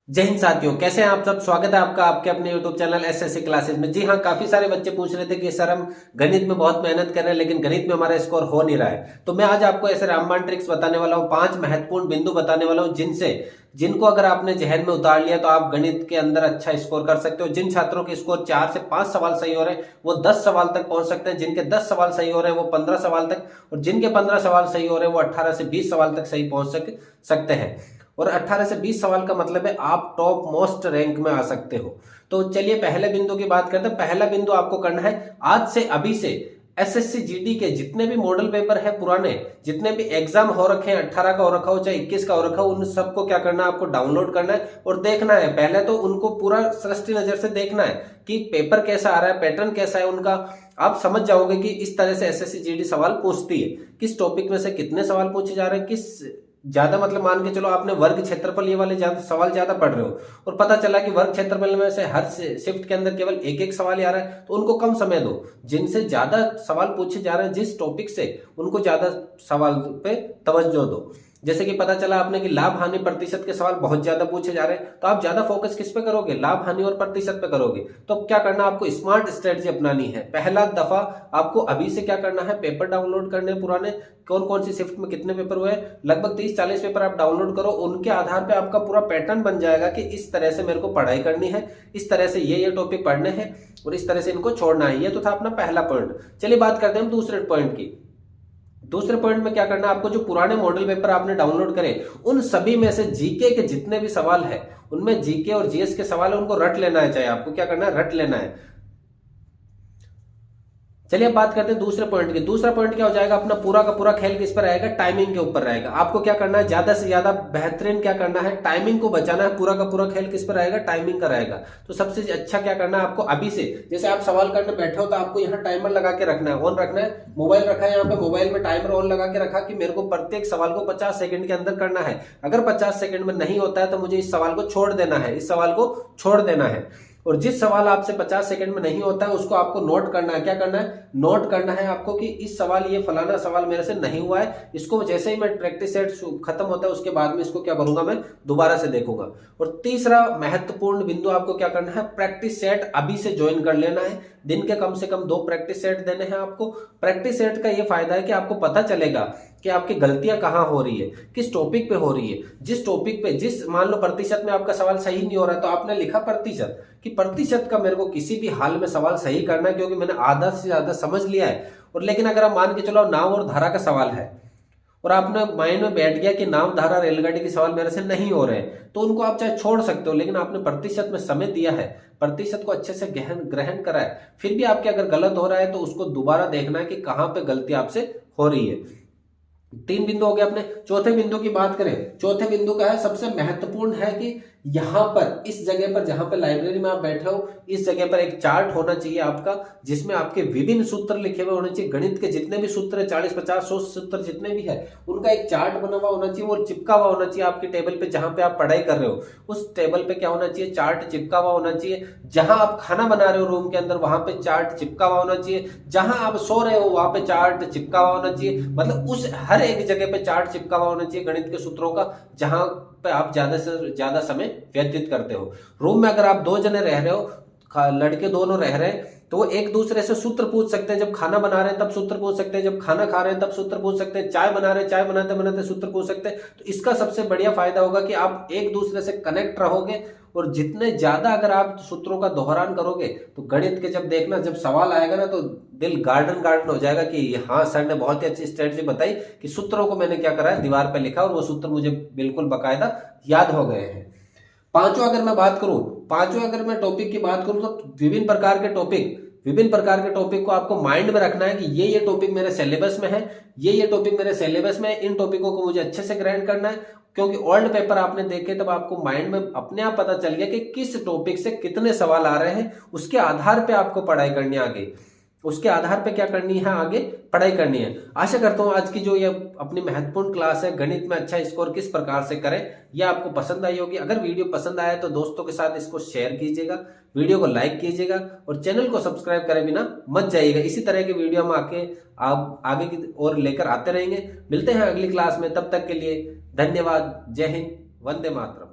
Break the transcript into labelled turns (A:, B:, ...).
A: जय हिंद साथियों, कैसे हैं आप सब। स्वागत है आपका आपके अपने YouTube चैनल एसएससी क्लासेस में। जी हाँ, काफी सारे बच्चे पूछ रहे थे कि सर हम गणित में बहुत मेहनत कर रहे हैं लेकिन गणित में हमारा स्कोर हो नहीं रहा है। तो मैं आज आपको ऐसे रामबाण ट्रिक्स बताने वाला हूँ, 5 महत्वपूर्ण बिंदु बताने वाला हूँ जिनको अगर आपने जहन में उतार लिया तो आप गणित के अंदर अच्छा स्कोर कर सकते हो। जिन छात्रों के स्कोर 4 से 5 सवाल सही हो रहे हैं वो 10 सवाल तक पहुंच सकते हैं, जिनके 10 सवाल सही हो रहे हैं वो 15 सवाल तक, और जिनके 15 सवाल सही हो रहे हैं वो 18 से 20 सवाल तक सही पहुंच सकते हैं। और 18 से 20 सवाल का मतलब है आप टॉप मोस्ट रैंक में आ सकते हो। तो चलिए पहले बिंदु की बात करते हैं। पहला बिंदु आपको करना है, आज से अभी से एसएससी जीडी के जितने भी मॉडल पेपर है पुराने, जितने भी एग्जाम हो रखे हैं, 18 का हो रखा हो चाहे 21 का हो रखा हो, उन सबको क्या करना है, आपको डाउनलोड करना है और देखना है। पहले तो उनको पूरा सृष्टि नजर से देखना है कि पेपर कैसा आ रहा है, पैटर्न कैसा है उनका। आप समझ जाओगे कि इस तरह से एसएससी जीडी सवाल पूछती है, किस टॉपिक में से कितने सवाल पूछे जा रहे हैं, किस ज्यादा, मतलब मान के चलो आपने वर्ग क्षेत्रफल ये वाले सवाल ज्यादा पढ़ रहे हो और पता चला कि वर्ग क्षेत्रफल में से हर शिफ्ट के अंदर केवल एक एक सवाल ही आ रहा है, तो उनको कम समय दो। जिनसे ज्यादा सवाल पूछे जा रहे हैं जिस टॉपिक से, उनको ज्यादा सवाल पे तवज्जो दो। जैसे कि पता चला आपने कि लाभ हानि प्रतिशत के सवाल बहुत ज्यादा पूछे जा रहे हैं, तो आप ज्यादा फोकस किस पे करोगे, लाभ हानि और प्रतिशत पे करोगे। तो क्या करना, आपको स्मार्ट स्ट्रेटजी अपनानी है। पहला दफा आपको अभी से क्या करना है, पेपर डाउनलोड करने पुराने, कौन कौन सी शिफ्ट में कितने पेपर हुए, लगभग 30-40 पेपर आप डाउनलोड करो। उनके आधार पे आपका पूरा पैटर्न बन जाएगा कि इस तरह से मेरे को पढ़ाई करनी है, इस तरह से ये टॉपिक पढ़ने हैं और इस तरह से इनको छोड़ना है। ये तो था अपना पहला पॉइंट। चलिए बात करते हैं हम दूसरे पॉइंट की। दूसरे पॉइंट में क्या करना है, आपको जो पुराने मॉडल पेपर आपने डाउनलोड करे उन सभी में से जीके के जितने भी सवाल है उनमें जीके और जीएस के सवाल है उनको रट लेना है। चाहे आपको क्या करना है, रट लेना है। चलिए अब बात करते हैं दूसरे पॉइंट की। दूसरा पॉइंट क्या हो जाएगा, अपना पूरा का पूरा खेल किस पर रहेगा, टाइमिंग के ऊपर रहेगा। आपको क्या करना है, ज्यादा से ज्यादा बेहतरीन क्या करना है, टाइमिंग को बचाना है। पूरा का पूरा खेल किस पर रहेगा, टाइमिंग का रहेगा। तो सबसे अच्छा क्या करना है आपको अभी से, जैसे आप सवाल करने बैठे हो तो आपको यहाँ टाइमर लगा के रखना है, ऑन रखना है। मोबाइल रखा है यहाँ पे, मोबाइल में टाइमर ऑन लगा के रखा कि मेरे को प्रत्येक सवाल को 50 सेकंड के अंदर करना है। अगर 50 सेकंड में नहीं होता है तो मुझे इस सवाल को छोड़ देना है, इस सवाल को छोड़ देना है। और जिस सवाल आपसे 50 सेकंड में नहीं होता है उसको आपको नोट करना है। क्या करना है, नोट करना है आपको कि इस सवाल, ये फलाना सवाल मेरे से नहीं हुआ है, इसको जैसे ही मैं प्रैक्टिस सेट खत्म होता है उसके बाद में इसको क्या करूंगा, मैं दोबारा से देखूंगा। और तीसरा महत्वपूर्ण बिंदु आपको क्या करना है, प्रैक्टिस सेट अभी से ज्वाइन कर लेना है। दिन के कम से कम 2 प्रैक्टिस सेट देने हैं आपको। प्रैक्टिस सेट का ये फायदा है कि आपको पता चलेगा कि आपकी गलतियां कहां हो रही है, किस टॉपिक पे हो रही है। जिस टॉपिक पे, जिस मान लो प्रतिशत में आपका सवाल सही नहीं हो रहा है तो आपने लिखा प्रतिशत, कि प्रतिशत का मेरे को किसी भी हाल में सवाल सही करना है क्योंकि मैंने आधा से ज्यादा समझ लिया है। और लेकिन अगर आप मान के चलो नाव और धारा का सवाल है और आपने माइंड में बैठ गया कि नाव, धारा, रेलगाड़ी के सवाल मेरे से नहीं हो रहे हैं, तो उनको आप चाहे छोड़ सकते हो, लेकिन आपने प्रतिशत में समय दिया है, प्रतिशत को अच्छे से ग्रहण करा है, फिर भी आपके अगर गलत हो रहा है तो उसको दोबारा देखना है कि कहां पे गलती आपसे हो रही है। 3 बिंदु हो गए अपने। चौथे बिंदु की बात करें, चौथे बिंदु का है, सबसे महत्वपूर्ण है कि यहां पर, इस जगह पर जहां पर लाइब्रेरी में आप बैठे हो, इस जगह पर एक चार्ट होना चाहिए आपका, जिसमें आपके विभिन्न सूत्र लिखे हुए होने चाहिए। गणित के जितने भी सूत्र है, 40, 50, 100 सूत्र जितने भी है, उनका एक चार्ट बना हुआ होना चाहिए, वो चिपका हुआ होना चाहिए आपके टेबल पे जहां पे आप पढ़ाई कर रहे हो। उस टेबल पे क्या होना चाहिए, चार्ट चिपका हुआ होना चाहिए। जहां आप खाना बना रहे हो रूम के अंदर, वहां पे चार्ट चिपका हुआ होना चाहिए। जहां आप सो रहे हो वहां पे चार्ट चिपका हुआ होना चाहिए। मतलब उस हर एक जगह पे चार्ट चिपका हुआ होना चाहिए गणित के सूत्रों का, जहां पे आप ज्यादा से ज्यादा समय व्यतीत करते हो। रूम में अगर आप 2 जने रह रहे हो, लड़के दोनों रह रहे हैं, तो वो एक दूसरे से सूत्र पूछ सकते हैं। जब खाना बना रहे हैं तब सूत्र पूछ सकते हैं, जब खाना खा रहे हैं तब सूत्र पूछ सकते हैं, चाय बना रहे हैं, चाय बनाते बनाते सूत्र पूछ सकते हैं। तो इसका सबसे बढ़िया फायदा होगा कि आप एक दूसरे से कनेक्ट रहोगे, और जितने ज्यादा अगर आप सूत्रों का दोहरान करोगे तो गणित के जब देखना, जब सवाल आएगा ना, तो दिल गार्डन गार्डन हो जाएगा कि हाँ सर ने बहुत ही अच्छी स्ट्रेटजी बताई कि सूत्रों को मैंने क्या करा है, दीवार पे लिखा और वो सूत्र मुझे बिल्कुल बाकायदा याद हो गए हैं। पांचवा अगर मैं बात करूं, पांचवा अगर मैं टॉपिक की बात करूं तो विभिन्न प्रकार के टॉपिक को आपको माइंड में रखना है कि ये टॉपिक मेरे सिलेबस में है, ये टॉपिक मेरे सिलेबस में है, इन टॉपिकों को मुझे अच्छे से ग्रहण करना है। क्योंकि ओल्ड पेपर आपने देखे तब आपको माइंड में अपने आप पता चल गया कि किस टॉपिक से कितने सवाल आ रहे हैं, उसके आधार पे आपको पढ़ाई करनी है आगे, उसके आधार पे क्या करनी है, आगे पढ़ाई करनी है। आशा करता हूं आज की जो ये अपनी महत्वपूर्ण क्लास है, गणित में अच्छा स्कोर किस प्रकार से करें, यह आपको पसंद आई होगी। अगर वीडियो पसंद आया तो दोस्तों के साथ इसको शेयर कीजिएगा, वीडियो को लाइक कीजिएगा और चैनल को सब्सक्राइब करे बिना मत जाइएगा। इसी तरह की वीडियो हम आप आगे की ओर लेकर आते रहेंगे। मिलते हैं अगली क्लास में, तब तक के लिए धन्यवाद। जय हिंद, वंदे मातरम।